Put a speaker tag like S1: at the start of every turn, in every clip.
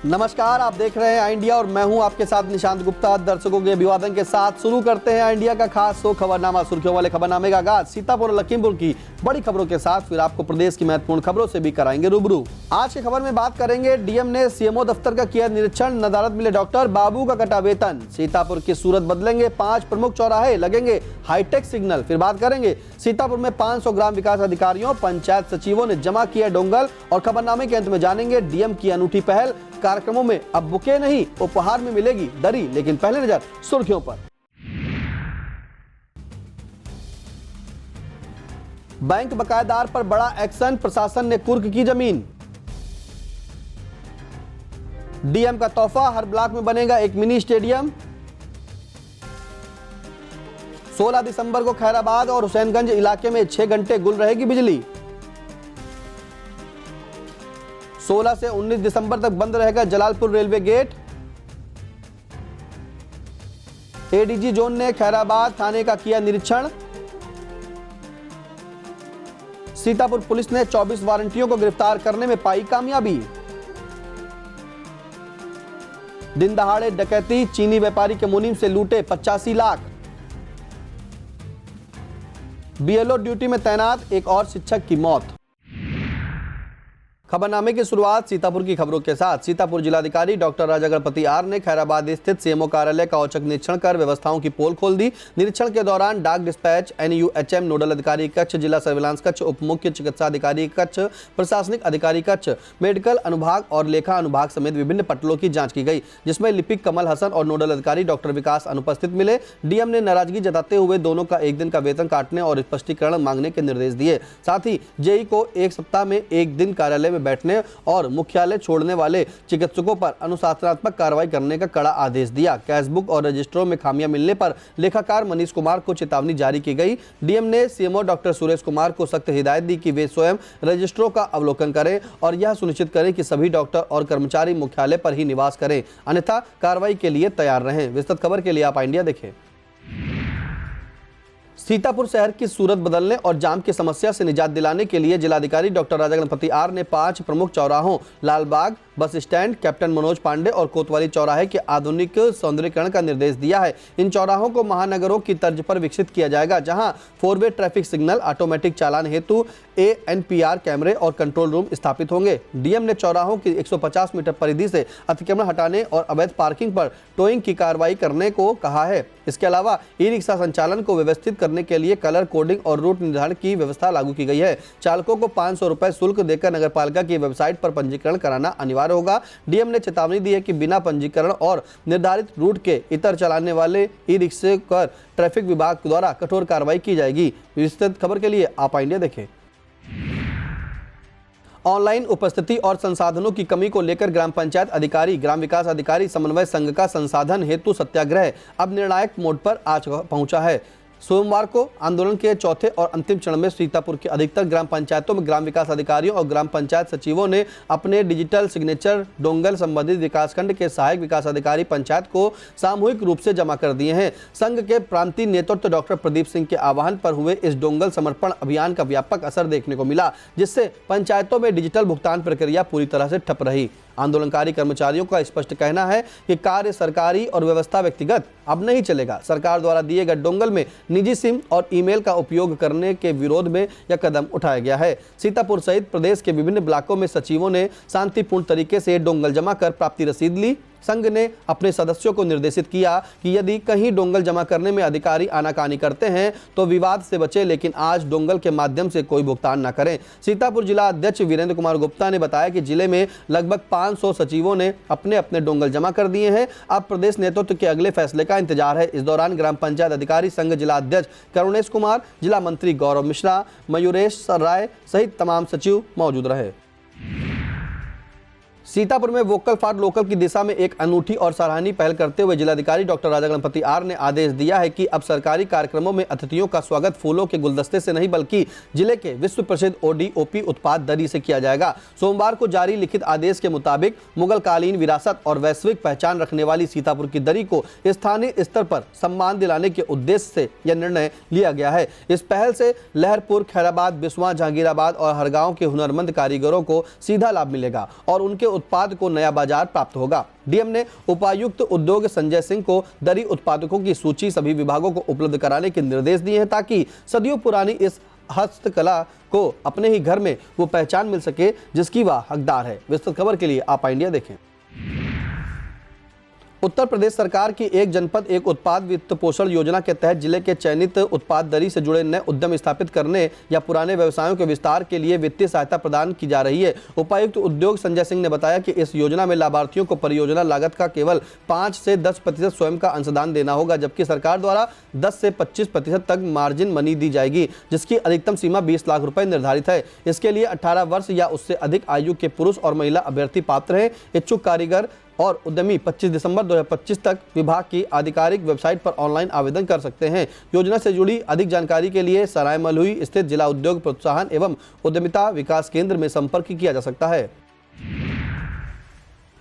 S1: नमस्कार, आप देख रहे हैं आई इंडिया और मैं हूं आपके साथ निशांत गुप्ता। दर्शकों के अभिवादन के साथ शुरू करते हैं आई इंडिया का खास शो खबरनामा। सुर्खियों वाले खबरनामे का आगाज सीतापुर और लखीमपुर की बड़ी खबरों के साथ, फिर आपको प्रदेश की महत्वपूर्ण खबरों से भी कराएंगे रूबरू। आज की खबर में बात करेंगे, डीएम ने सीएमओ दफ्तर का किया निरीक्षण, नदारद मिले डॉक्टर, बाबू का कटा वेतन। सीतापुर की सूरत बदलेंगे, 5 प्रमुख चौराहे लगेंगे हाईटेक सिग्नल। फिर बात करेंगे सीतापुर में 500 ग्राम विकास अधिकारियों, पंचायत सचिवों ने जमा किया डोंगल। और खबरनामे के अंत में जानेंगे डीएम की अनूठी पहल, कार्यक्रमों में अब बुके नहीं उपहार में मिलेगी दरी। लेकिन पहले नजर सुर्खियों पर। बैंक बकायेदार पर बड़ा एक्शन, प्रशासन ने कुर्क की जमीन। डीएम का तोहफा, हर ब्लॉक में बनेगा एक मिनी स्टेडियम। 16 दिसंबर को खैराबाद और हुसैनगंज इलाके में 6 घंटे गुल रहेगी बिजली। 16 से 19 दिसंबर तक बंद रहेगा Jalalpur railway gate. ADG zone ने खैराबाद थाने का किया निरीक्षण। सीतापुर पुलिस ने 24 वारंटियों को गिरफ्तार करने में पाई कामयाबी। दिन दहाड़े डकैती, चीनी व्यापारी के मुनीम से लूटे 85 लाख। बीएलओ ड्यूटी में तैनात एक और शिक्षक की मौत। खबरनामे की शुरुआत सीतापुर की खबरों के साथ। सीतापुर जिलाधिकारी डॉक्टर राजा गणपति आर ने खैराबाद स्थित सीएमओ कार्यालय का औचक निरीक्षण कर व्यवस्थाओं की पोल खोल दी। निरीक्षण के दौरान डाक डिस्पैच, एनयूएचएम नोडल अधिकारी कक्ष, जिला सर्विलांस कक्ष, उप मुख्य चिकित्सा अधिकारी कक्ष, प्रशासनिक अधिकारी कक्ष, मेडिकल अनुभाग और लेखा अनुभाग समेत विभिन्न पटलों की जांच की गई, जिसमें लिपिक कमल हसन और नोडल अधिकारी डॉक्टर विकास अनुपस्थित मिले। डीएम ने नाराजगी जताते हुए दोनों का एक दिन का वेतन काटने और स्पष्टीकरण मांगने के निर्देश दिए। साथ ही जेई को एक सप्ताह में एक दिन कार्यालय में बैठने और मुख्यालय छोड़ने वाले चिकित्सकों पर अनुशासनात्मक कार्रवाई करने का कड़ा आदेश दिया। कैशबुक और रजिस्टरों में खामियां मिलने पर लेखाकार मनीष कुमार को चेतावनी जारी की गई। डीएम ने सीएमओ डॉक्टर सुरेश कुमार को सख्त हिदायत दी कि वे स्वयं रजिस्टरों का अवलोकन करें और यह सुनिश्चित करें कि सभी डॉक्टर और कर्मचारी मुख्यालय पर ही निवास करें, अन्यथा कार्रवाई के लिए तैयार रहें। विस्तृत खबर के लिए आप इंडिया देखें। सीतापुर शहर की सूरत बदलने और जाम की समस्या से निजात दिलाने के लिए जिलाधिकारी डॉक्टर राजा गणपति आर ने 5 प्रमुख चौराहों Lalbagh bus stand, captain Manoj Pandey और कोतवाली चौराहे के आधुनिक सौंदर्यीकरण का निर्देश दिया है। इन चौराहों को महानगरों की तर्ज पर विकसित किया जाएगा, जहां 4 वे ट्रैफिक सिग्नल, ऑटोमेटिक चालान हेतु एएनपीआर कैमरे और कंट्रोल रूम स्थापित होंगे। डीएम ने चौराहों की 150 मीटर परिधि से अतिक्रमण हटाने और अवैध पार्किंग पर टोइंग की कार्रवाई करने को कहा है। इसके अलावा ई रिक्शा संचालन को व्यवस्थित करने के लिए कलर कोडिंग और रूट निर्धारण की व्यवस्था लागू की गई है। चालकों को 500 रुपए शुल्क देकर नगरपालिका की वेबसाइट पर पंजीकरण कराना अनिवार्य होगा। डीएम ने चेतावनी दी है कि बिना पंजीकरण और निर्धारित रूट के इतर चलाने वाले ई रिक्शे पर ट्रैफिक विभाग द्वारा कठोर कार्रवाई की जाएगी। विस्तृत खबर के लिए आप इंडिया देखें। ऑनलाइन उपस्थिति और संसाधनों की कमी को लेकर ग्राम पंचायत अधिकारी, ग्राम विकास अधिकारी समन्वय संघ का संसाधन हेतु सत्याग्रह अब निर्णायक मोड पर आज पहुंचा है। सोमवार को आंदोलन के चौथे और अंतिम चरण में सीतापुर के अधिकतर ग्राम पंचायतों में ग्राम विकास अधिकारियों और ग्राम पंचायत सचिवों ने अपने डिजिटल सिग्नेचर डोंगल संबंधित विकासखंड के सहायक विकास अधिकारी पंचायत को सामूहिक रूप से जमा कर दिए हैं। संघ के प्रांतीय नेतृत्व डॉक्टर प्रदीप सिंह के आह्वान पर हुए इस डोंगल समर्पण अभियान का व्यापक असर देखने को मिला, जिससे पंचायतों में डिजिटल भुगतान प्रक्रिया पूरी तरह से ठप रही। आंदोलनकारी कर्मचारियों का स्पष्ट कहना है कि कार्य सरकारी और व्यवस्था व्यक्तिगत अब नहीं चलेगा। सरकार द्वारा दिए गए डोंगल में निजी सिम और ईमेल का उपयोग करने के विरोध में यह कदम उठाया गया है। सीतापुर सहित प्रदेश के विभिन्न ब्लॉकों में सचिवों ने शांतिपूर्ण तरीके से डोंगल जमा कर प्राप्ति रसीद ली। संघ ने अपने सदस्यों को निर्देशित किया कि यदि कहीं डोंगल जमा करने में अधिकारी आनाकानी करते हैं तो विवाद से बचे, लेकिन आज डोंगल के माध्यम से कोई भुगतान न करें। सीतापुर जिला अध्यक्ष वीरेंद्र कुमार गुप्ता ने बताया कि जिले में लगभग 500 सचिवों ने अपने अपने डोंगल जमा कर दिए हैं। अब प्रदेश नेतृत्व के अगले फैसले का इंतजार है। इस दौरान ग्राम पंचायत अधिकारी संघ जिला अध्यक्ष करुणेश कुमार, जिला मंत्री गौरव मिश्रा, मयूरेश राय सहित तमाम सचिव मौजूद रहे। सीतापुर में वोकल फॉर लोकल की दिशा में एक अनूठी और सराहनीय पहल करते हुए जिलाधिकारी डॉक्टर राजा गणपति आर ने आदेश दिया है कि अब सरकारी कार्यक्रमों में अतिथियों का स्वागत फूलों के गुलदस्ते से नहीं बल्कि जिले के विश्व प्रसिद्ध ओडीओपी उत्पाद दरी से किया जाएगा। सोमवार को जारी लिखित आदेश के मुताबिक मुगलकालीन विरासत और वैश्विक पहचान रखने वाली सीतापुर की दरी को स्थानीय स्तर पर सम्मान दिलाने के उद्देश्य से यह निर्णय लिया गया है। इस पहल से लहरपुर, खैराबाद, बिस्वा, जहांगीराबाद और हरगांव के हुनरमंद कारीगरों को सीधा लाभ मिलेगा और उनके उत्पाद को नया बाजार प्राप्त होगा। डीएम ने उपायुक्त उद्योग संजय सिंह को दरी उत्पादकों की सूची सभी विभागों को उपलब्ध कराने के निर्देश दिए हैं ताकि सदियों पुरानी इस हस्तकला को अपने ही घर में वो पहचान मिल सके जिसकी वह हकदार है। विस्तृत खबर के लिए आप इंडिया देखें। उत्तर प्रदेश सरकार की एक जनपद एक उत्पाद वित्त पोषण योजना के तहत जिले के चयनित उत्पाद दरी से जुड़े नए उद्यम स्थापित करने या पुराने व्यवसायों के विस्तार के लिए वित्तीय सहायता प्रदान की जा रही है। उपायुक्त उद्योग संजय सिंह ने बताया कि इस योजना में लाभार्थियों को परियोजना लागत का केवल 5 से 10% स्वयं का अंशदान देना होगा, जबकि सरकार द्वारा 10 से 25% तक मार्जिन मनी दी जाएगी, जिसकी अधिकतम सीमा 20 लाख रुपए निर्धारित है। इसके लिए 18 वर्ष या उससे अधिक आयु के पुरुष और महिला अभ्यर्थी पात्र हैं। इच्छुक कारीगर और उद्यमी 25 दिसंबर 2025 तक विभाग की आधिकारिक वेबसाइट पर ऑनलाइन आवेदन कर सकते हैं। योजना से जुड़ी अधिक जानकारी के लिए सराय मलुई स्थित जिला उद्योग प्रोत्साहन एवं उद्यमिता विकास केंद्र में संपर्क किया जा सकता है।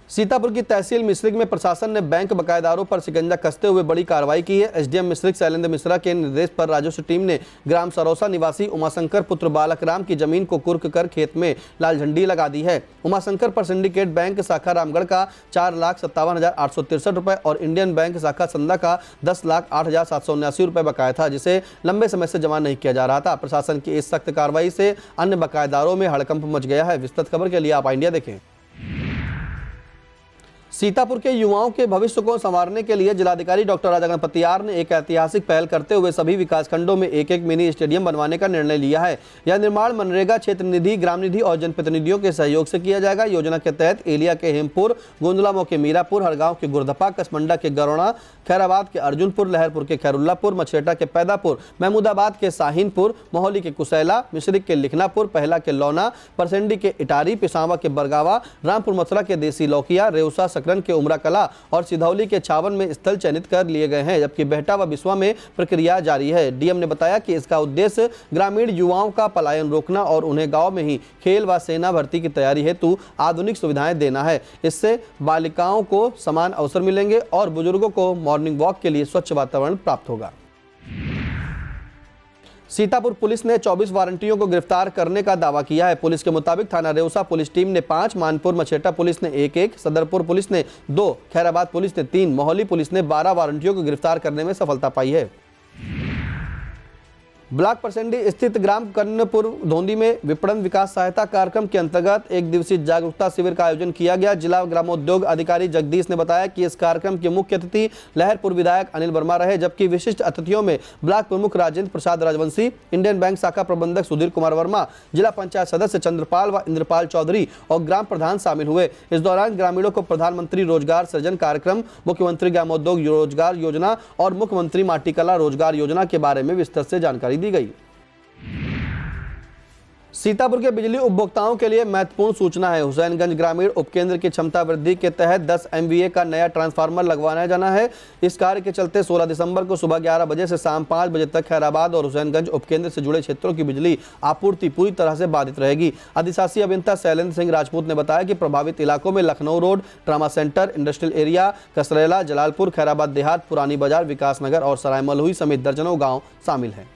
S1: सीतापुर की तहसील मिश्रिक में प्रशासन ने बैंक बकायेदारों पर शिकंजा कसते हुए बड़ी कार्रवाई की है। एसडीएम मिश्रिक शैलेंद्र मिश्रा के निर्देश पर राजस्व टीम ने ग्राम सरौसा निवासी उमाशंकर पुत्र बालक राम की जमीन को कुर्क कर खेत में लाल झंडी लगा दी है। उमाशंकर पर सिंडिकेट बैंक शाखा रामगढ़ का 4,57,863 रुपए और इंडियन बैंक शाखा संदा का 10,08,779 रुपए बकाया था, जिसे लंबे समय से जमा नहीं किया जा रहा था। प्रशासन की इस सख्त कार्रवाई से अन्य बकायेदारों में हड़कंप मच गया है। विस्तृत खबर के लिए आप इंडिया देखें। सीतापुर के युवाओं के भविष्य को संवारने के लिए जिलाधिकारी डॉक्टर राजा गणपति आर ने एक ऐतिहासिक पहल करते हुए सभी विकासखंडों में एक एक मिनी स्टेडियम बनवाने का निर्णय लिया है। यह निर्माण मनरेगा क्षेत्र निधि, ग्राम निधि और जनप्रतिनिधियों के सहयोग से किया जाएगा। योजना के तहत एलिया के हेमपुर, गोंदलामो के मीरापुर, हरगांव के गुरधपा, कसमंडा के गरोड़ा, खैराबाद के अर्जुनपुर, लहरपुर के खैरुल्लापुर, मछेटा के पैदापुर, महमूदाबाद के साहिनपुर, मोहली के कुसैला, मिश्रिक के लिखनापुर, पहला के लौना, परसेंडी के इटारी, पिसावा के बरगावा, रामपुर मथुरा के देसी लौकिया, रेउसा सकरन के उमरा कला और सिधौली के छावन में स्थल चयनित कर लिए गए हैं, जबकि बेहटा व बिस्वा में प्रक्रिया जारी है। डीएम ने बताया कि इसका उद्देश्य ग्रामीण युवाओं का पलायन रोकना और उन्हें गांव में ही खेल व सेना भर्ती की तैयारी हेतु आधुनिक सुविधाएं देना है। इससे बालिकाओं को समान अवसर मिलेंगे और बुजुर्गों को मॉर्निंग वॉक के लिए स्वच्छ वातावरण प्राप्त होगा। सीतापुर पुलिस ने 24 वारंटियों को गिरफ्तार करने का दावा किया है। पुलिस के मुताबिक थाना रेउसा पुलिस टीम ने 5, मानपुर मछेटा पुलिस ने 1, सदरपुर पुलिस ने 2, खैराबाद पुलिस ने 3, मोहली पुलिस ने 12 वारंटियों को गिरफ्तार करने में सफलता पाई है। ब्लॉक परसेंडी स्थित ग्राम कर्णपुर धोंदी में विपणन विकास सहायता कार्यक्रम के अंतर्गत एक दिवसीय जागरूकता शिविर का आयोजन किया गया। जिला ग्रामोद्योग अधिकारी जगदीश ने बताया कि इस कार्यक्रम के मुख्य अतिथि लहरपुर विधायक अनिल वर्मा रहे, जबकि विशिष्ट अतिथियों में ब्लॉक प्रमुख राजेंद्र प्रसाद राजवंशी, इंडियन बैंक शाखा प्रबंधक सुधीर कुमार वर्मा, जिला पंचायत सदस्य चंद्रपाल व इंद्रपाल चौधरी और ग्राम प्रधान शामिल हुए। इस दौरान ग्रामीणों को प्रधानमंत्री रोजगार सृजन कार्यक्रम, मुख्यमंत्री ग्रामोद्योग रोजगार योजना और मुख्यमंत्री माटी कला रोजगार योजना के बारे में विस्तृत से जानकारी दी गई। सीतापुर के बिजली उपभोक्ताओं के लिए महत्वपूर्ण सूचना है। हुसैनगंज ग्रामीण उपकेंद्र की क्षमता वृद्धि के तहत 10 MVA का नया ट्रांसफार्मर लगवाया जाना है। इस कार्य के चलते 16 दिसंबर को सुबह 11 बजे से शाम 5 बजे तक खैराबाद और हुसैनगंज उपकेंद्र से जुड़े क्षेत्रों की बिजली आपूर्ति पूरी तरह से बाधित रहेगी। अधिशासी अभियंता शैलेंद्र सिंह राजपूत ने बताया कि प्रभावित इलाकों में Lucknow road, trauma centre, industrial area, Kasrela, Jalalpur, Khairabad देहात, पुरानी बाजार, विकासनगर और सराय मलहुई समेत दर्जनों गाँव शामिल हैं।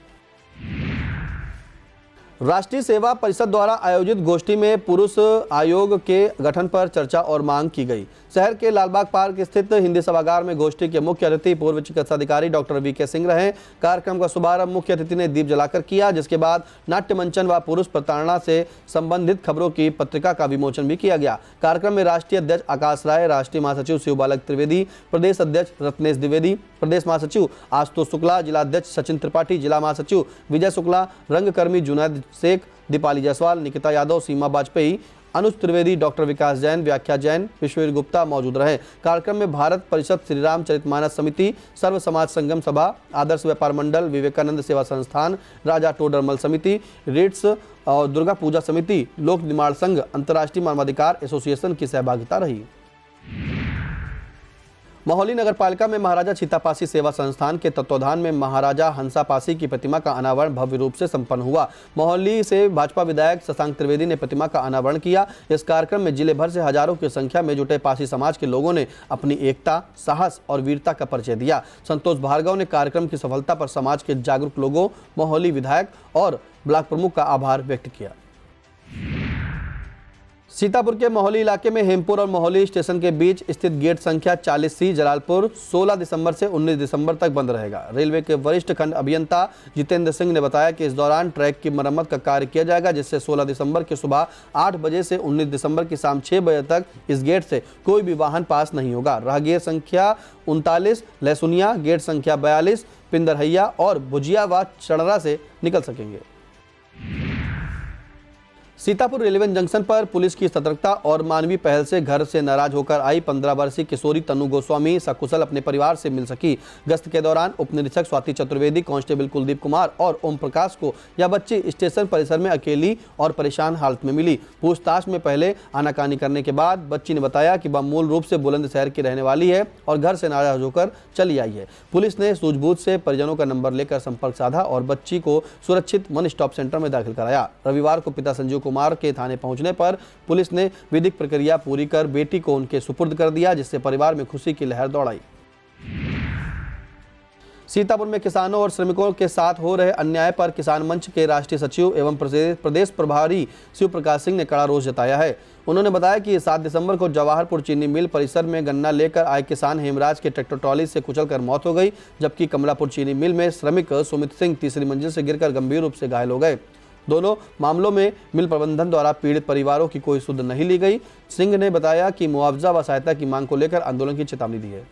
S1: राष्ट्रीय सेवा परिषद द्वारा आयोजित गोष्ठी में पुरुष आयोग के गठन पर चर्चा और मांग की गई। शहर के लालबाग पार्क स्थित हिंदी सभागार में गोष्ठी के मुख्य अतिथि पूर्व चिकित्सा अधिकारी डॉक्टर VK सिंह रहे। कार्यक्रम का शुभारंभ मुख्य अतिथि ने दीप जलाकर किया, जिसके बाद नाट्य मंचन व पुरुष प्रताड़ना से संबंधित खबरों की पत्रिका का विमोचन भी किया गया। कार्यक्रम में राष्ट्रीय अध्यक्ष आकाश राय, राष्ट्रीय महासचिव शिव बालक त्रिवेदी, प्रदेश अध्यक्ष रत्नेश द्विवेदी, प्रदेश महासचिव आशुतोष शुक्ला, जिला अध्यक्ष सचिन त्रिपाठी, जिला महासचिव विजय शुक्ला, रंगकर्मी जुनैद शेख, दीपाली जायसवाल, निकिता यादव, सीमा वाजपेयी, अनुज त्रिवेदी, डॉक्टर विकास जैन, व्याख्या जैन, विश्ववीर गुप्ता मौजूद रहे। कार्यक्रम में भारत परिषद, श्री राम चरितमानस समिति, सर्व समाज संगम सभा, आदर्श व्यापार मंडल, विवेकानंद सेवा संस्थान, राजा टोडरमल समिति, रिट्स और दुर्गा पूजा समिति, लोक निर्माण संघ, अंतर्राष्ट्रीय मानवाधिकार एसोसिएशन की सहभागिता रही। मोहाली नगर पालिका में महाराजा छीतापासी सेवा संस्थान के तत्वाधान में महाराजा हंसापासी की प्रतिमा का अनावरण भव्य रूप से संपन्न हुआ। मोहाली से भाजपा विधायक शशांक त्रिवेदी ने प्रतिमा का अनावरण किया। इस कार्यक्रम में जिले भर से हजारों की संख्या में जुटे पासी समाज के लोगों ने अपनी एकता, साहस और वीरता का परिचय दिया। संतोष भार्गव ने कार्यक्रम की सफलता पर समाज के जागरूक लोगों, मोहाली विधायक और ब्लॉक प्रमुख का आभार व्यक्त किया। सीतापुर के मोहाली इलाके में हेमपुर और मोहाली स्टेशन के बीच स्थित गेट संख्या 40C जलालपुर 16 दिसंबर से 19 दिसंबर तक बंद रहेगा। रेलवे के वरिष्ठ खंड अभियंता जितेंद्र सिंह ने बताया कि इस दौरान ट्रैक की मरम्मत का कार्य किया जाएगा, जिससे 16 दिसंबर की सुबह 8 बजे से 19 दिसंबर की शाम 6 बजे तक इस गेट से कोई भी वाहन पास नहीं होगा। राहगीर संख्या 39 लहसुनिया, गेट संख्या 42 पिंदरहैया और भुजिया व चड़रा से निकल सकेंगे। सीतापुर रेलवे जंक्शन पर पुलिस की सतर्कता और मानवीय पहल से घर से नाराज होकर आई 15 वर्षीय किशोरी तनु गोस्वामी सकुशल अपने परिवार से मिल सकी। गश्त के दौरान उप निरीक्षक स्वाति चतुर्वेदी, कांस्टेबल कुलदीप कुमार और ओम प्रकाश को यह बच्ची स्टेशन परिसर में अकेली और परेशान हालत में मिली। पूछताछ में पहले आनाकानी करने के बाद बच्ची ने बताया कि वह मूल रूप से बुलंदशहर की रहने वाली है और घर से नाराज होकर चली आई है। पुलिस ने सूझबूझ से परिजनों का नंबर लेकर संपर्क साधा और बच्ची को सुरक्षित वन स्टॉप सेंटर में दाखिल कराया। रविवार को पिता संजीव कुमार के थाने पहुंचने पर पुलिस ने विधिक प्रक्रिया पूरी कर बेटी को उनके सुपुर्द कर दिया, जिससे परिवार में खुशी की लहर दौड़ाई। सीतापुर में किसानों और श्रमिकों के साथ हो रहे अन्याय पर किसान मंच के राष्ट्रीय सचिव एवं प्रदेश प्रभारी शिव प्रकाश सिंह ने कड़ा रोष जताया है। उन्होंने बताया कि 7 दिसंबर को जवाहरपुर चीनी मिल परिसर में गन्ना लेकर आए किसान हेमराज के ट्रैक्टर ट्रॉली से कुचलकर मौत हो गई, जबकि कमलापुर चीनी मिल में श्रमिक सुमित सिंह तीसरी मंजिल से गिरकर गंभीर रूप से घायल हो गए। दोनों मामलों में मिल प्रबंधन द्वारा पीड़ित परिवारों की कोई सुध नहीं ली गई। सिंह ने बताया कि मुआवजा व सहायता की मांग को लेकर आंदोलन की चेतावनी दी है।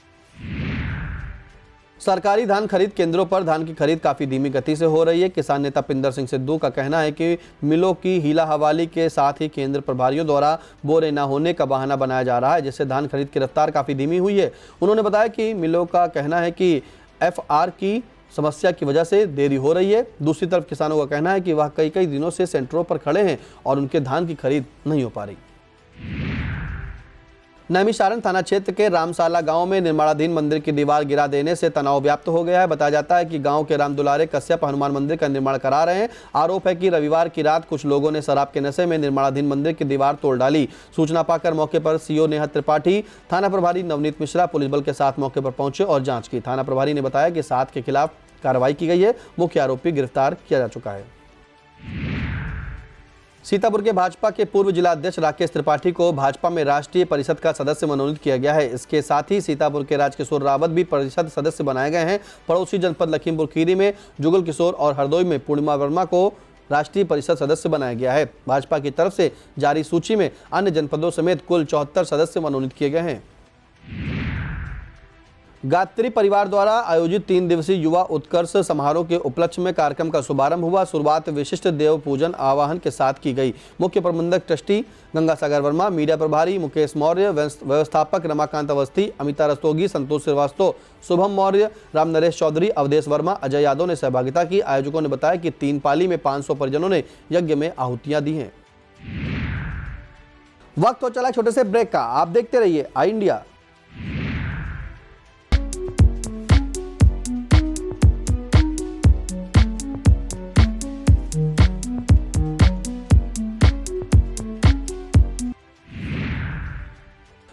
S1: सरकारी धान खरीद केंद्रों पर धान की खरीद काफी धीमी गति से हो रही है। किसान नेता पिंदर सिंह सिद्धू का कहना है कि मिलों की हीला हवाली के साथ ही केंद्र प्रभारियों द्वारा बोरे न होने का बहाना बनाया जा रहा है, जिससे धान खरीद की रफ्तार काफी धीमी हुई है। उन्होंने बताया कि मिलों का कहना है कि FR की समस्या की वजह से देरी हो रही है। दूसरी तरफ किसानों का कहना है कि वह कई दिनों से सेंटरों पर खड़े हैं और उनके धान की खरीद नहीं हो पा रही। नैमिषारण्य थाना क्षेत्र के रामशाला गांव में निर्माणाधीन मंदिर की दीवार गिरा देने से तनाव व्याप्त हो गया है। बताया जाता है कि गांव के राम दुलारे कश्यप हनुमान मंदिर का निर्माण करा रहे हैं। आरोप है कि रविवार की रात कुछ लोगों ने शराब के नशे में निर्माणाधीन मंदिर की दीवार तोड़ डाली। सूचना पाकर मौके पर CO नेहा त्रिपाठी, थाना प्रभारी नवनीत मिश्रा पुलिस बल के साथ मौके पर पहुंचे और जाँच की। थाना प्रभारी ने बताया कि 7 के खिलाफ कार्रवाई की गई है। मुख्य आरोपी गिरफ्तार किया जा चुका है। सीतापुर के भाजपा के पूर्व जिला अध्यक्ष राकेश त्रिपाठी को भाजपा में राष्ट्रीय परिषद का सदस्य मनोनीत किया गया है। इसके साथ ही सीतापुर के राजकिशोर रावत भी परिषद सदस्य बनाए गए हैं। पड़ोसी जनपद लखीमपुर खीरी में जुगल किशोर और हरदोई में पूर्णिमा वर्मा को राष्ट्रीय परिषद सदस्य बनाया गया है। भाजपा की तरफ से जारी सूची में अन्य जनपदों समेत कुल 74 सदस्य मनोनीत किए गए हैं। गात्री परिवार द्वारा आयोजित 3 दिवसीय युवा उत्कर्ष समारोह के उपलक्ष्य में कार्यक्रम का शुभारंभ हुआ। शुरुआत विशिष्ट देव पूजन आवाहन के साथ की गई। मुख्य प्रबंधक ट्रस्टी गंगा सागर वर्मा, मीडिया प्रभारी मुकेश मौर्य, व्यवस्थापक रमाकांत अवस्थी, अमिता रस्तोगी, संतोष श्रीवास्तव, शुभम मौर्य, राम नरेश चौधरी, अवधेश वर्मा, अजय यादव ने सहभागिता की। आयोजकों ने बताया कि 3 पाली में 500 परिजनों ने यज्ञ में आहुतियां दी हैं। वक्त हो चला छोटे से ब्रेक का। आप देखते रहिए आई इंडिया।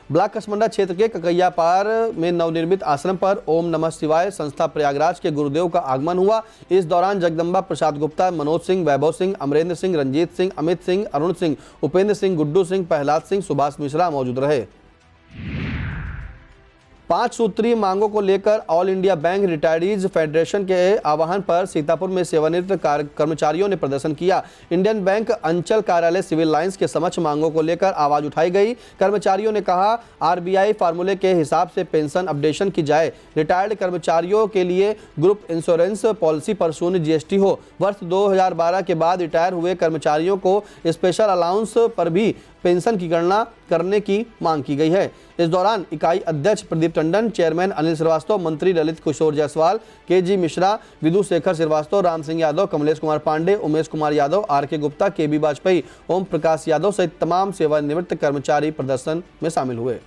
S1: ब्लॉक कसमंडा क्षेत्र के ककैया पार में नवनिर्मित आश्रम पर ओम नमः शिवाय संस्था प्रयागराज के गुरुदेव का आगमन हुआ। इस दौरान जगदम्बा प्रसाद गुप्ता, मनोज सिंह, वैभव सिंह, अमरेंद्र सिंह, रंजीत सिंह, अमित सिंह, अरुण सिंह, उपेंद्र सिंह, गुड्डू सिंह, प्रहलाद सिंह, सुभाष मिश्रा मौजूद रहे। 5 सूत्रीय मांगों को लेकर all India bank retirees federation के आह्वान पर सीतापुर में सेवानिवृत्त कर्मचारियों ने प्रदर्शन किया। इंडियन बैंक अंचल कार्यालय सिविल लाइंस के समक्ष मांगों को लेकर आवाज उठाई गई। कर्मचारियों ने कहा RBI फार्मूले के हिसाब से पेंशन अपडेशन की जाए। रिटायर्ड कर्मचारियों के लिए ग्रुप इंश्योरेंस पॉलिसी पर 0 GST हो। वर्ष 2012 के बाद रिटायर हुए कर्मचारियों को स्पेशल अलाउंस पर भी पेंशन की गणना करने की मांग की गई है। इस दौरान इकाई अध्यक्ष प्रदीप टंडन, चेयरमैन अनिल श्रीवास्तव, मंत्री Lalit Kishore Jaiswal, KG Mishra, विदु Shekhar Srivastava, Ram Singh Yadav, Kamlesh Kumar Pandey, Umesh Kumar Yadav, RK Gupta, KB Vajpayee, Om Prakash Yadav सहित तमाम सेवानिवृत्त कर्मचारी प्रदर्शन में शामिल हुए।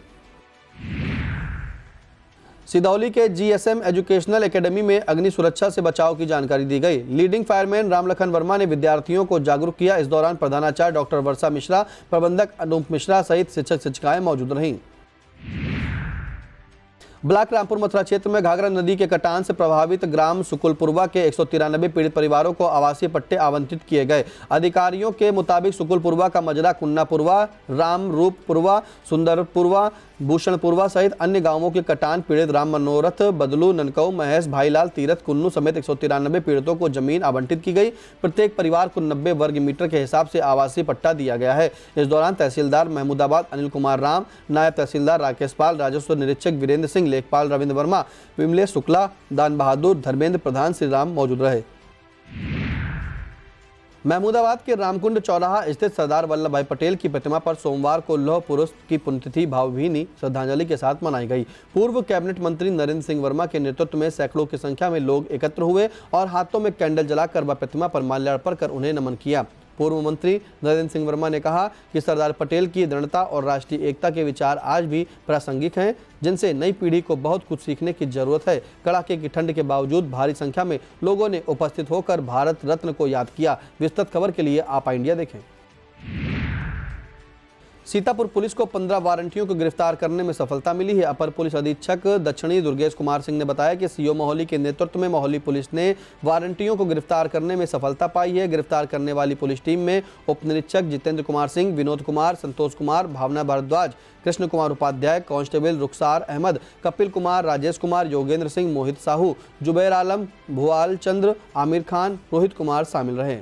S1: सिदौली के GSM एजुकेशनल एकेडमी में अग्नि सुरक्षा से बचाव की जानकारी दी गई। लीडिंग फायरमैन रामलखन वर्मा ने विद्यार्थियों को जागरूक किया। इस दौरान प्रधानाचार्य डॉक्टर वर्षा मिश्रा, प्रबंधक अनूप मिश्रा सहित शिक्षक शिक्षिकाएं मौजूद रहीं। ब्लॉक रामपुर मथुरा क्षेत्र में घाघरा नदी के कटान से प्रभावित ग्राम सुकुलपुरवा के 193 पीड़ित परिवारों को आवासीय पट्टे आवंटित किए गए। अधिकारियों के मुताबिक सुकुलपुरवा का मजरा, कुन्नापुरवा, रामरूपपुरवा, सुंदरपुरवा, भूषणपुरवा सहित अन्य गांवों के कटान पीड़ित राम मनोरथ, बदलू, ननकऊ, महेश, भाईलाल, तीरथ, कुन्नू समेत 193 पीड़ितों को जमीन आवंटित की गई। प्रत्येक परिवार को 90 वर्ग मीटर के हिसाब से आवासीय पट्टा दिया गया है। इस दौरान तहसीलदार महमूदाबाद अनिल कुमार राम, नायब तहसीलदार राकेश पाल, राजस्व निरीक्षक वीरेंद्र सिंह, लेखपाल रविंद्र वर्मा, विमलेश शुक्ला, दान बहादुर, धर्मेंद्र प्रधान, श्री राम मौजूद रहे। महमूदाबाद के रामकुंड चौराहा स्थित सरदार वल्लभ भाई पटेल की प्रतिमा पर सोमवार को लौह पुरुष की पुण्यतिथि भावभीनी श्रद्धांजलि के साथ मनाई गई। पूर्व कैबिनेट मंत्री नरेंद्र सिंह वर्मा के नेतृत्व में सैकड़ों की संख्या में लोग एकत्र हुए और हाथों में कैंडल जलाकर व प्रतिमा पर माल्यार्पण कर उन्हें नमन किया। पूर्व मंत्री नरेंद्र सिंह वर्मा ने कहा कि सरदार पटेल की दृढ़ता और राष्ट्रीय एकता के विचार आज भी प्रासंगिक हैं, जिनसे नई पीढ़ी को बहुत कुछ सीखने की जरूरत है। कड़ाके की ठंड के बावजूद भारी संख्या में लोगों ने उपस्थित होकर भारत रत्न को याद किया। विस्तृत खबर के लिए आप इंडिया देखें। सीतापुर पुलिस को 15 वारंटियों को गिरफ्तार करने में सफलता मिली है। अपर पुलिस अधीक्षक दक्षिणी दुर्गेश कुमार सिंह ने बताया कि सीओ मोहाली के नेतृत्व में मोहाली पुलिस ने वारंटियों को गिरफ्तार करने में सफलता पाई है। गिरफ्तार करने वाली पुलिस टीम में उप निरीक्षक जितेंद्र कुमार सिंह, विनोद कुमार, संतोष कुमार, भावना भारद्वाज, कृष्ण कुमार उपाध्याय, कांस्टेबल रुखसार अहमद, कपिल कुमार, राजेश कुमार, योगेंद्र सिंह, मोहित साहू, जुबैर आलम, भुआल चंद्र, आमिर खान, रोहित कुमार शामिल रहे।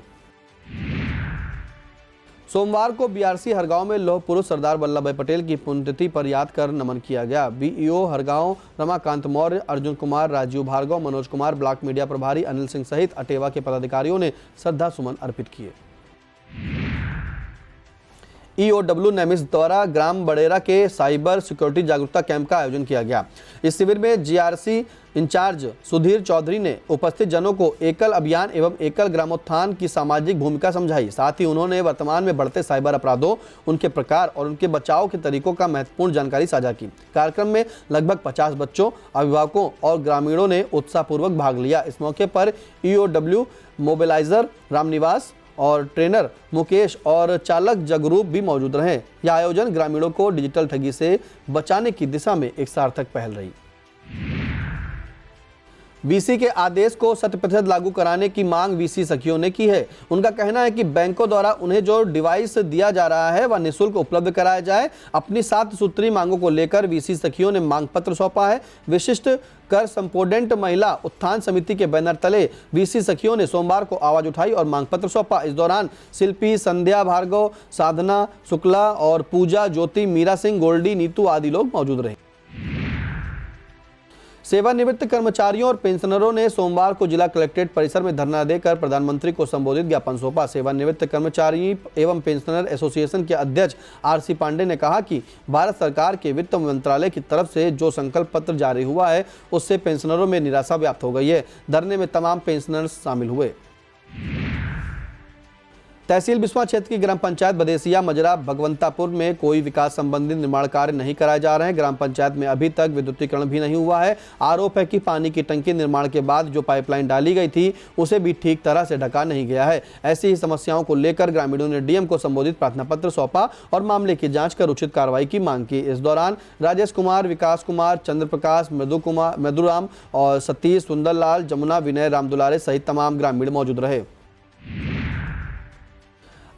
S1: सोमवार को बीआरसी हरगांव में लौह पुरुष सरदार वल्लभ भाई पटेल की पुण्यतिथि पर याद कर नमन किया गया। BEO Hargaon Ramakant Maurya, Arjun Kumar, Rajiv Bhargava, Manoj Kumar, block media प्रभारी अनिल सिंह सहित अटेवा के पदाधिकारियों ने श्रद्धा सुमन अर्पित किए। ईओडब्ल्यू नेमिस द्वारा ग्राम बड़ेरा के साइबर सिक्योरिटी जागरूकता कैंप का आयोजन किया गया। इस शिविर में जीआरसी इंचार्ज सुधीर चौधरी ने उपस्थित जनों को एकल अभियान एवं एकल ग्रामोत्थान की सामाजिक भूमिका समझाई। साथ ही उन्होंने वर्तमान में बढ़ते साइबर अपराधों, उनके प्रकार और उनके बचाव के तरीकों का महत्वपूर्ण जानकारी साझा की। कार्यक्रम में लगभग 50 बच्चों, अभिभावकों और ग्रामीणों ने उत्साहपूर्वक भाग लिया। इस मौके पर ईओडब्ल्यू मोबिलाइजर रामनिवास और ट्रेनर मुकेश और चालक जगरूप भी मौजूद रहे। यह आयोजन ग्रामीणों को डिजिटल ठगी से बचाने की दिशा में एक सार्थक पहल रही। वीसी के आदेश को 100% लागू कराने की मांग वीसी सखियों ने की है। उनका कहना है कि बैंकों द्वारा उन्हें जो डिवाइस दिया जा रहा है वह निःशुल्क उपलब्ध कराया जाए। अपनी 7 सूत्री मांगों को लेकर वीसी सखियों ने मांग पत्र सौंपा है। विशिष्ट कर संपोडेंट महिला उत्थान समिति के बैनर तले वीसी सखियों ने सोमवार को आवाज उठाई और मांग पत्र सौंपा। इस दौरान शिल्पी, संध्या भार्गव, साधना शुक्ला और पूजा, ज्योति, मीरा सिंह, गोल्डी, नीतू आदि लोग मौजूद रहे। सेवानिवृत्त कर्मचारियों और पेंशनरों ने सोमवार को जिला कलेक्ट्रेट परिसर में धरना देकर प्रधानमंत्री को संबोधित ज्ञापन सौंपा। सेवानिवृत्त कर्मचारी एवं पेंशनर एसोसिएशन के अध्यक्ष आरसी पांडे ने कहा कि भारत सरकार के वित्त मंत्रालय की तरफ से जो संकल्प पत्र जारी हुआ है उससे पेंशनरों में निराशा व्याप्त हो गई है। धरने में तमाम पेंशनर्स शामिल हुए। तहसील बिस्वा क्षेत्र की ग्राम पंचायत बदेसिया मजरा भगवंतापुर में कोई विकास संबंधी निर्माण कार्य नहीं कराए जा रहे हैं। ग्राम पंचायत में अभी तक विद्युतीकरण भी नहीं हुआ है। आरोप है कि पानी की टंकी निर्माण के बाद जो पाइपलाइन डाली गई थी उसे भी ठीक तरह से ढका नहीं गया है। ऐसी ही समस्याओं को लेकर ग्रामीणों ने डीएम को संबोधित प्रार्थना पत्र सौंपा और मामले की जाँच कर उचित कार्रवाई की मांग की। इस दौरान राजेश कुमार, विकास कुमार, चंद्र प्रकाश, मृदुराम और सतीश, सुंदरलाल, जमुना, विनय, रामदुलारे सहित तमाम ग्रामीण मौजूद रहे।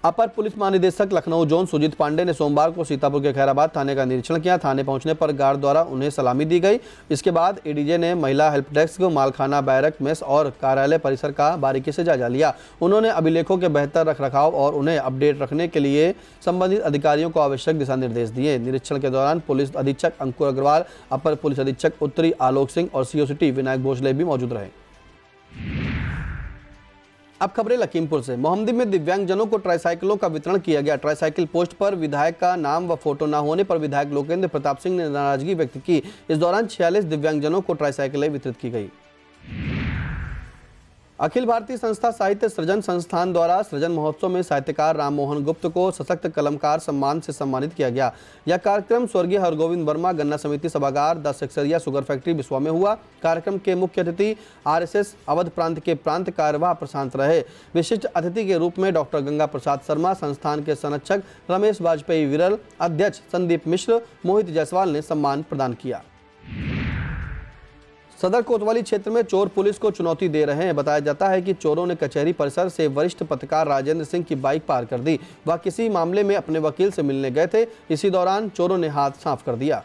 S1: अपर पुलिस महानिदेशक लखनऊ जोन सुजीत पांडे ने सोमवार को सीतापुर के खैराबाद थाने का निरीक्षण किया। थाने पहुंचने पर गार्ड द्वारा उन्हें सलामी दी गई। इसके बाद एडीजे ने महिला हेल्प डेस्क, मालखाना, बैरक, मेस और कार्यालय परिसर का बारीकी से जायजा लिया। उन्होंने अभिलेखों के बेहतर रखरखाव और उन्हें अपडेट रखने के लिए संबंधित अधिकारियों को आवश्यक दिशा निर्देश दिए। निरीक्षण के दौरान पुलिस अधीक्षक अंकुर अग्रवाल, अपर पुलिस अधीक्षक उत्तरी आलोक सिंह और सीओ सिटी विनायक भोसले भी मौजूद रहे। अब खबरें लखीमपुर से। मोहम्मदी में दिव्यांगजनों को ट्राईसाइकिलों का वितरण किया गया। ट्राईसाइकिल पोस्ट पर विधायक का नाम व फोटो न होने पर विधायक लोकेंद्र प्रताप सिंह ने नाराजगी व्यक्त की। इस दौरान 46 दिव्यांगजनों को ट्राईसाइकिलें वितरित की गई। अखिल भारतीय संस्था साहित्य सृजन संस्थान द्वारा सृजन महोत्सव में साहित्यकार राम मोहन गुप्त को सशक्त कलमकार सम्मान से सम्मानित किया गया। यह कार्यक्रम स्वर्गीय हरगोविंद वर्मा गन्ना समिति सभागार 10 सेक्सरिया शुगर फैक्ट्री बिस्वा में हुआ। कार्यक्रम के मुख्य अतिथि आरएसएस अवध प्रांत के प्रांत कार्यवाह प्रशांत रहे। विशिष्ट अतिथि के रूप में डॉक्टर गंगा प्रसाद शर्मा, संस्थान के संरक्षक रमेश वाजपेयी विरल, अध्यक्ष संदीप मिश्र, मोहित जायसवाल ने सम्मान प्रदान किया। सदर कोतवाली क्षेत्र में चोर पुलिस को चुनौती दे रहे हैं। बताया जाता है कि चोरों ने कचहरी परिसर से वरिष्ठ पत्रकार राजेंद्र सिंह की बाइक पार कर दी। वह किसी मामले में अपने वकील से मिलने गए थे। इसी दौरान चोरों ने हाथ साफ कर दिया।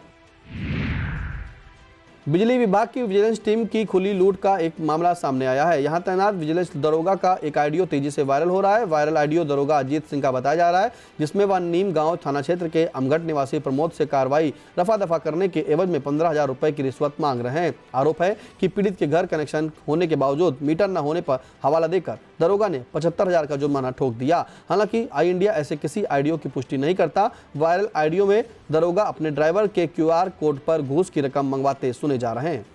S1: बिजली विभाग की विजिलेंस टीम की खुली लूट का एक मामला सामने आया है। यहां तैनात विजिलेंस दरोगा का एक ऑडियो तेजी से वायरल हो रहा है। वायरल ऑडियो दरोगा अजीत सिंह का बताया जा रहा है, जिसमें वह नीम गांव थाना क्षेत्र के अमगढ़ निवासी प्रमोद से कार्रवाई रफा दफा करने के एवज में 15,000 रुपए की रिश्वत मांग रहे हैं। आरोप है कि पीड़ित के घर कनेक्शन होने के बावजूद मीटर न होने पर हवाला देकर दरोगा ने 75,000 का जुर्माना ठोक दिया। हालांकि आई इंडिया ऐसे किसी ऑडियो की पुष्टि नहीं करता। वायरल ऑडियो में दरोगा अपने ड्राइवर के QR कोड पर घूस की रकम मंगवाते सुने जा रहे हैं।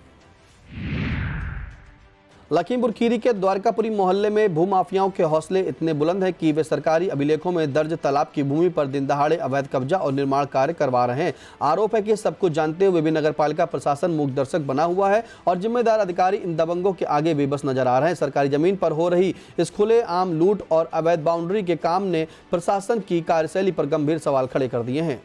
S1: लखीमपुर खीरी के द्वारकापुरी मोहल्ले में भूमाफियाओं के हौसले इतने बुलंद हैं कि वे सरकारी अभिलेखों में दर्ज तालाब की भूमि पर दिन दहाड़े अवैध कब्जा और निर्माण कार्य करवा रहे हैं। आरोप है कि सब कुछ जानते हुए भी नगरपालिका प्रशासन मूक दर्शक बना हुआ है और जिम्मेदार अधिकारी इन दबंगों के आगे बेबस नजर आ रहे हैं। सरकारी जमीन पर हो रही इस खुलेआम लूट और अवैध बाउंड्री के काम ने प्रशासन की कार्यशैली पर गंभीर सवाल खड़े कर दिए हैं।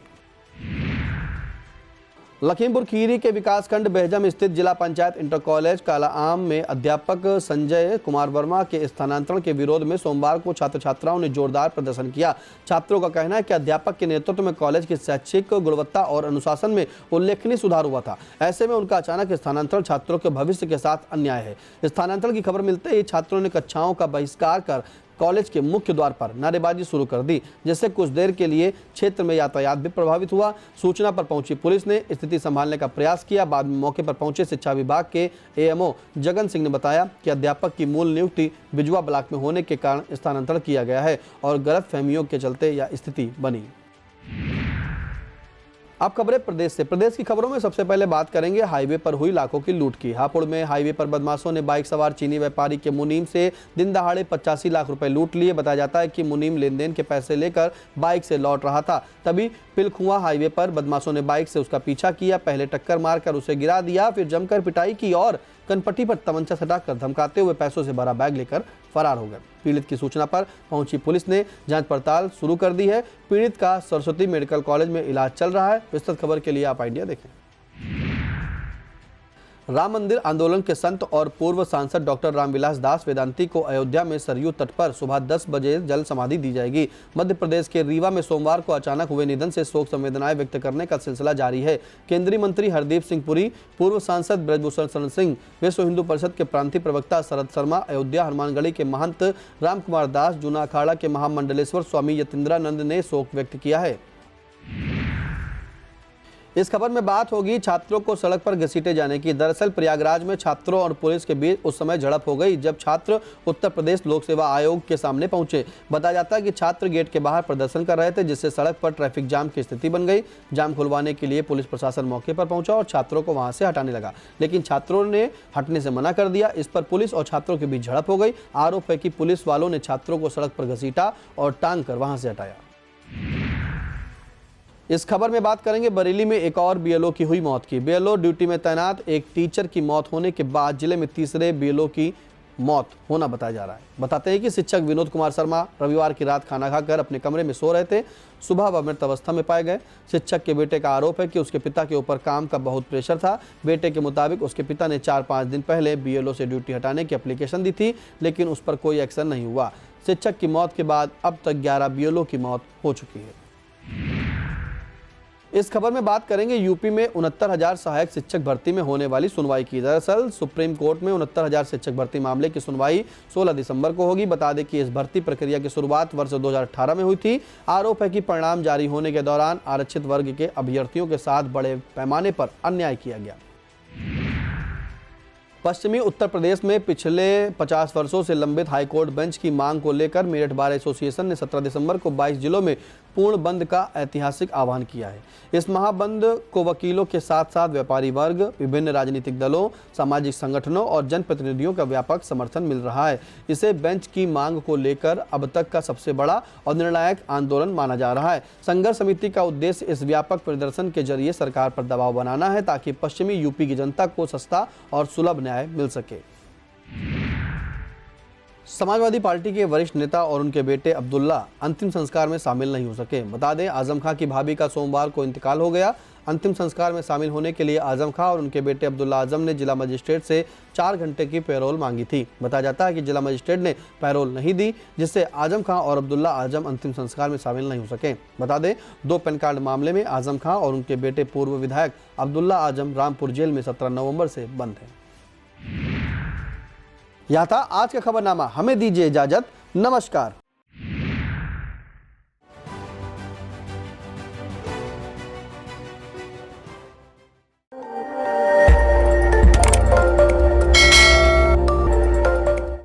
S1: लखीमपुर खीरी के विकासखंड बेहजम स्थित जिला पंचायत इंटर कॉलेज कालाआम में अध्यापक संजय कुमार वर्मा के स्थानांतरण के विरोध में सोमवार को छात्र छात्राओं ने जोरदार प्रदर्शन किया। छात्रों का कहना है कि अध्यापक के नेतृत्व में कॉलेज की शैक्षिक गुणवत्ता और अनुशासन में उल्लेखनीय सुधार हुआ था। ऐसे में उनका अचानक स्थानांतरण छात्रों के भविष्य के साथ अन्याय है। स्थानांतरण की खबर मिलते ही छात्रों ने कक्षाओं का बहिष्कार कर कॉलेज के मुख्य द्वार पर नारेबाजी शुरू कर दी, जिससे कुछ देर के लिए क्षेत्र में यातायात भी प्रभावित हुआ। सूचना पर पहुंची पुलिस ने स्थिति संभालने का प्रयास किया। बाद में मौके पर पहुंचे शिक्षा विभाग के AMO जगन सिंह ने बताया कि अध्यापक की मूल नियुक्ति बिजुआ ब्लॉक में होने के कारण स्थानांतरण किया गया है और गलतफहमियों के चलते यह स्थिति बनी। अब खबरें प्रदेश से। प्रदेश की खबरों में सबसे पहले बात करेंगे हाईवे पर हुई लाखों की लूट की। हापुड़ में हाईवे पर बदमाशों ने बाइक सवार चीनी व्यापारी के मुनीम से दिन दहाड़े 85 लाख रुपए लूट लिए। बताया जाता है कि मुनीम लेन देन के पैसे लेकर बाइक से लौट रहा था, तभी पिलखुआ हाईवे पर बदमाशों ने बाइक से उसका पीछा किया। पहले टक्कर मारकर उसे गिरा दिया, फिर जमकर पिटाई की और कनपट्टी पर तमंचा सटाकर धमकाते हुए पैसों से भरा बैग लेकर फरार हो गए। पीड़ित की सूचना पर पहुंची पुलिस ने जांच पड़ताल शुरू कर दी है। पीड़ित का सरस्वती मेडिकल कॉलेज में इलाज चल रहा है। विस्तृत खबर के लिए आप आइडिया देखें। राम मंदिर आंदोलन के संत और पूर्व सांसद डॉक्टर रामविलास दास वेदांती को अयोध्या में सरयू तट पर सुबह 10 बजे जल समाधि दी जाएगी। मध्य प्रदेश के रीवा में सोमवार को अचानक हुए निधन से शोक संवेदनाएं व्यक्त करने का सिलसिला जारी है। केंद्रीय मंत्री हरदीप सिंह पुरी, पूर्व सांसद ब्रजभूषण शरण सिंह, विश्व हिंदू परिषद के प्रांतीय प्रवक्ता शरद शर्मा, अयोध्या हनुमानगढ़ी के महंत राम कुमार दास, जूना अखाड़ा के महामंडलेश्वर स्वामी यतीन्द्रानंद ने शोक व्यक्त किया है। इस खबर में बात होगी छात्रों को सड़क पर घसीटे जाने की। दरअसल प्रयागराज में छात्रों और पुलिस के बीच उस समय झड़प हो गई जब छात्र उत्तर प्रदेश लोक सेवा आयोग के सामने पहुंचे। बताया जाता है कि छात्र गेट के बाहर प्रदर्शन कर रहे थे, जिससे सड़क पर ट्रैफिक जाम की स्थिति बन गई। जाम खुलवाने के लिए पुलिस प्रशासन मौके पर पहुंचा और छात्रों को वहां से हटाने लगा, लेकिन छात्रों ने हटने से मना कर दिया। इस पर पुलिस और छात्रों के बीच झड़प हो गई। आरोप है कि पुलिस वालों ने छात्रों को सड़क पर घसीटा और टांग कर वहां से हटाया। इस खबर में बात करेंगे बरेली में एक और BLO की हुई मौत की। BLO ड्यूटी में तैनात एक टीचर की मौत होने के बाद जिले में तीसरे BLO की मौत होना बताया जा रहा है। बताते हैं कि शिक्षक विनोद कुमार शर्मा रविवार की रात खाना खाकर अपने कमरे में सो रहे थे। सुबह वह मृत अवस्था में पाए गए। शिक्षक के बेटे का आरोप है कि उसके पिता के ऊपर काम का बहुत प्रेशर था। बेटे के मुताबिक उसके पिता ने 4-5 दिन पहले BLO से ड्यूटी हटाने की एप्लीकेशन दी थी, लेकिन उस पर कोई एक्शन नहीं हुआ। शिक्षक की मौत के बाद अब तक 11 BLO की मौत हो चुकी है। इस खबर में बात करेंगे यूपी में 69,000 सहायक शिक्षक भर्ती में होने वाली सुनवाई की। दरअसल सुप्रीम कोर्ट में 69,000 शिक्षक भर्ती मामले की सुनवाई 16 दिसंबर को होगी। बता दें कि इस भर्ती प्रक्रिया की शुरुआत वर्ष 2018 में हुई थी। आरोप है कि परिणाम जारी होने के दौरान आरक्षित वर्ग के अभ्यर्थियों के साथ बड़े पैमाने पर अन्याय किया गया। पश्चिमी उत्तर प्रदेश में पिछले 50 वर्षों से लंबित हाईकोर्ट बेंच की मांग को लेकर मेरठ बार एसोसिएशन ने 17 दिसंबर को 22 जिलों में पूर्ण बंद का ऐतिहासिक आह्वान किया है। इस महाबंद को वकीलों के साथ साथ व्यापारी वर्ग, विभिन्न राजनीतिक दलों, सामाजिक संगठनों और जनप्रतिनिधियों का व्यापक समर्थन मिल रहा है। इसे बेंच की मांग को लेकर अब तक का सबसे बड़ा और निर्णायक आंदोलन माना जा रहा है। संघर्ष समिति का उद्देश्य इस व्यापक प्रदर्शन के जरिए सरकार पर दबाव बनाना है ताकि पश्चिमी यूपी की जनता को सस्ता और सुलभ न्याय मिल सके। समाजवादी पार्टी के वरिष्ठ नेता और उनके बेटे अब्दुल्ला अंतिम संस्कार में शामिल नहीं हो सके। बता दें, आजम खां की भाभी का सोमवार को इंतकाल हो गया। अंतिम संस्कार में शामिल होने के लिए आजम खां और उनके बेटे अब्दुल्ला आजम ने जिला मजिस्ट्रेट से 4 घंटे की पैरोल मांगी थी। बताया जाता है कि जिला मजिस्ट्रेट ने पैरोल नहीं दी, जिससे आजम खां और अब्दुल्ला आजम अंतिम संस्कार में शामिल नहीं हो सके। बता दें, 2 पैन कार्ड मामले में आजम खां और उनके बेटे पूर्व विधायक अब्दुल्ला आजम रामपुर जेल में 17 नवंबर से बंद हैं। यह था आज का खबरनामा। हमें दीजिए इजाजत। नमस्कार।